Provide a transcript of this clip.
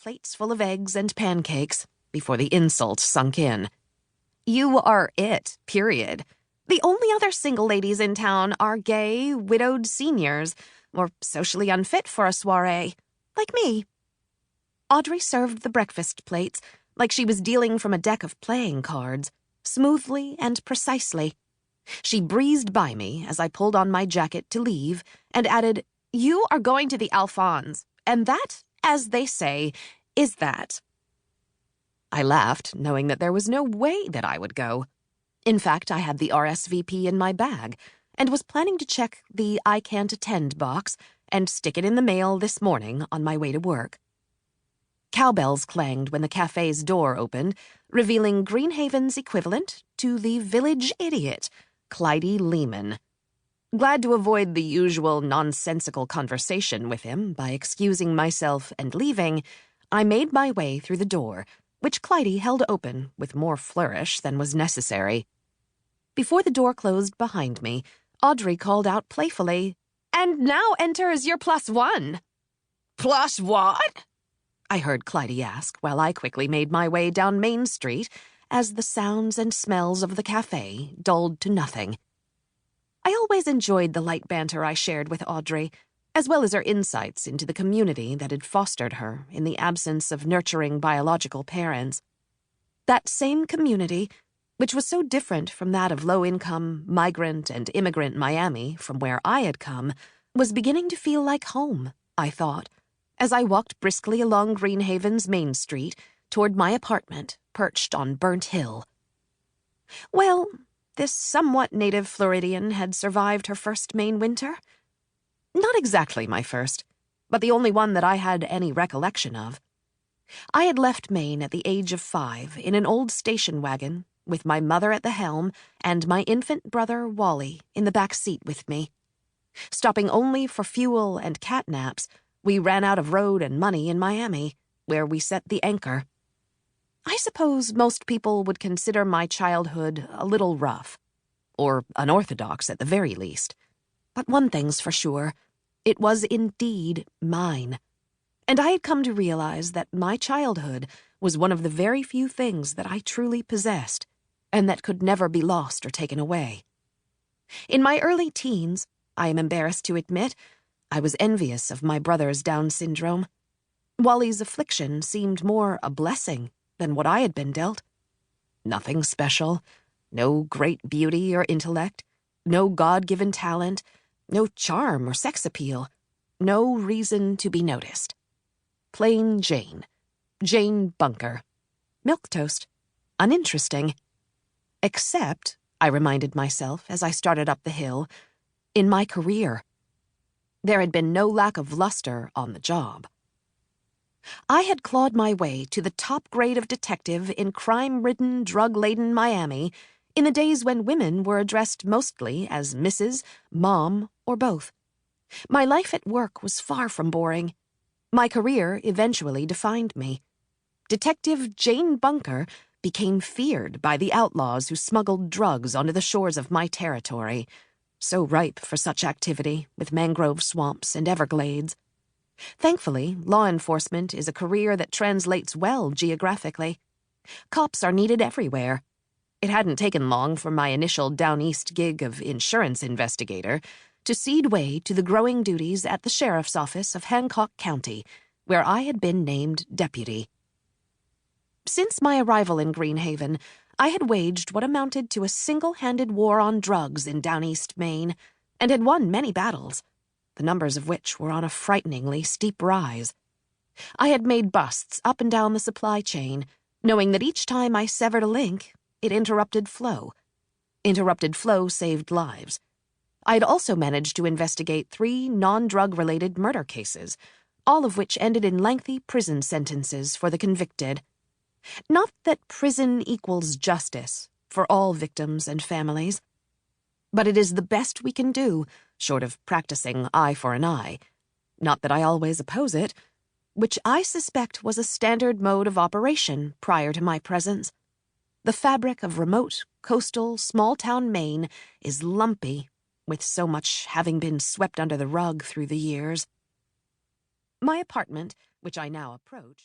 plates full of eggs and pancakes before the insult sunk in. You are it, period. The only other single ladies in town are gay, widowed seniors, or socially unfit for a soiree, like me. Audrey served the breakfast plates like she was dealing from a deck of playing cards, smoothly and precisely. She breezed by me as I pulled on my jacket to leave and added, "You are going to the Alphonse, and that, as they say, is that." I laughed, knowing that there was no way that I would go. In fact, I had the RSVP in my bag and was planning to check the I can't attend box and stick it in the mail this morning on my way to work. Cowbells clanged when the cafe's door opened, revealing Greenhaven's equivalent to the village idiot, Clyde Lehman. Glad to avoid the usual nonsensical conversation with him by excusing myself and leaving, I made my way through the door, which Clyde held open with more flourish than was necessary. Before the door closed behind me, Audrey called out playfully, "And now enters your +1. Plus what? I heard Clyde ask while I quickly made my way down Main Street as the sounds and smells of the cafe dulled to nothing. I always enjoyed the light banter I shared with Audrey, as well as her insights into the community that had fostered her in the absence of nurturing biological parents. That same community, which was so different from that of low-income, migrant, and immigrant Miami from where I had come, was beginning to feel like home, I thought, as I walked briskly along Greenhaven's Main Street toward my apartment perched on Burnt Hill. Well, this somewhat native Floridian had survived her first Maine winter. Not exactly my first, but the only one that I had any recollection of. I had left Maine at the age of 5 in an old station wagon with my mother at the helm and my infant brother Wally in the back seat with me. Stopping only for fuel and cat naps, we ran out of road and money in Miami, where we set the anchor. I suppose most people would consider my childhood a little rough, or unorthodox at the very least. But one thing's for sure, it was indeed mine. And I had come to realize that my childhood was one of the very few things that I truly possessed, and that could never be lost or taken away. In my early teens, I am embarrassed to admit, I was envious of my brother's Down syndrome. Wally's affliction seemed more a blessing than what I had been dealt. Nothing special, no great beauty or intellect, no God-given talent, no charm or sex appeal, no reason to be noticed. Plain Jane. Jane Bunker. Milquetoast. Uninteresting. Except, I reminded myself as I started up the hill, in my career. There had been no lack of luster on the job. I had clawed my way to the top grade of detective in crime-ridden, drug-laden Miami in the days when women were addressed mostly as Mrs., Mom, or both. My life at work was far from boring. My career eventually defined me. Detective Jane Bunker became feared by the outlaws who smuggled drugs onto the shores of my territory, so ripe for such activity with mangrove swamps and Everglades. Thankfully, law enforcement is a career that translates well geographically. Cops are needed everywhere. It hadn't taken long for my initial Down East gig of insurance investigator to cede way to the growing duties at the sheriff's office of Hancock County, where I had been named deputy. Since my arrival in Greenhaven, I had waged what amounted to a single-handed war on drugs in Down East Maine, and had won many battles, the numbers of which were on a frighteningly steep rise. I had made busts up and down the supply chain, knowing that each time I severed a link, it interrupted flow. Interrupted flow saved lives. I had also managed to investigate 3 non-drug-related murder cases, all of which ended in lengthy prison sentences for the convicted. Not that prison equals justice for all victims and families, but it is the best we can do, short of practicing eye for an eye. Not that I always oppose it, which I suspect was a standard mode of operation prior to my presence. The fabric of remote, coastal, small-town Maine is lumpy, with so much having been swept under the rug through the years. My apartment, which I now approached,